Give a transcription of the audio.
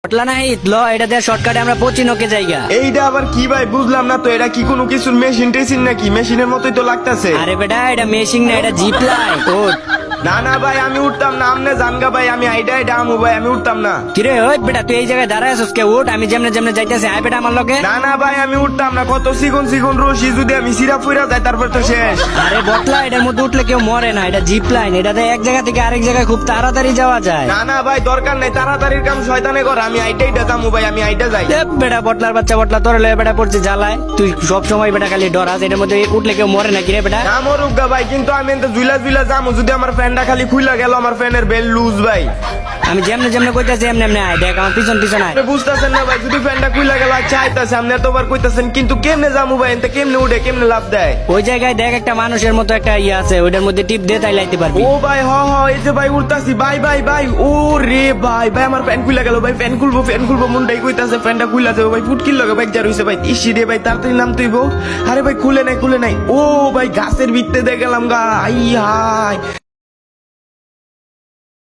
পটলা না ল এটা দিয়ে শর্টকাটে আমরা পচিনকে জায়গা। এইটা আবার কি ভাই বুঝলাম না তো, এটা কি কোনো কিছুর মেশিন টেশিন নাকি? মেশিনের মতোই তো লাগতাছে। আরে বেটা এটা মেশিন না, এটা জিপ লাইন। ওঠ। না না ভাই আমি উঠতাম না, আমনে জানগা ভাই, আমি আইডা আমু ভাই, আমি উঠতাম না। কিরে ওই বেটা তুই এই জায়গায় দাঁড়ায় আছিস কে? ওঠ, আমি যেমনে যেমনে যাইতেছি আয় বেটা আমার লগে। না না ভাই আমি উঠতাম না, কত চিকন চিকন রশি, যদি আমি সিরা ফুইরা যাই তারপর তো শেষ। আরে বটলা এটার মধ্যে উঠলে কেউ মরে না, এটা জিপ লাইন, এটাতে এক জায়গা থেকে আরেক জায়গায় খুব তাড়াতাড়ি যাওয়া যায়। না না ভাই দরকার নাই, তাড়াতাড়ির কাম শয়তানে কর, আমি আইটাই যামু ভাই, আমি আইটা যাই। এ বেটা বটলার বাচ্চা, বটলা তোর লয়ে বেটা পড়ছে জ্বালায়। তুই সব সময় বেটা খালি ডরাস, এটার মধ্যে উঠলে কেউ মরে না কিরে বেটা? না মরুক গা ভাই, কিন্তু আমি এত জুইলা জুইলা যামু, যদি আমার ফ্যানটা খালি খুইলা গেল, আমার ফ্যানের বেল লুজ ভাই। আমি যেমনে যেমনে কইতাছি এমনি এমনি আয়, দেখ আমার পিছন পিছন আয়। আপনি বুঝতেছেন না ভাই, যদি ফ্যানটা খুইলা গেল আচ্ছা আইতাছে, আপনি এতবার কইতাছেন, কিন্তু কেমনে যামু ভাই? এতে কেমনে উঠে, কেমনে লাভ দেয়? ওই জায়গায় দেখ একটা মানুষের মতো একটা ইয়ে আছে, ওইটার মধ্যে টিপ দিয়ে তাই লাইতে পারবি। ও ভাই এই যে ভাই উঠতাছি, ভাই ভাই ভাই, ও রে ভাই ভাই আমার ফ্যান খুইলা গেল ভাই, ফ্যান খুলবো মনটাই কইতাছে ফ্যানটা খুইলা যাবে ভাই, ফুটকিল লগে ভাই যা রইছে ভাই, ইসি রে ভাই তাড়াতাড়ি নাম তুইবো। আরে ভাই খুলে নাই, ও ভাই গাছের ভিতরে দিয়ে গেলাম গা, আই হাই।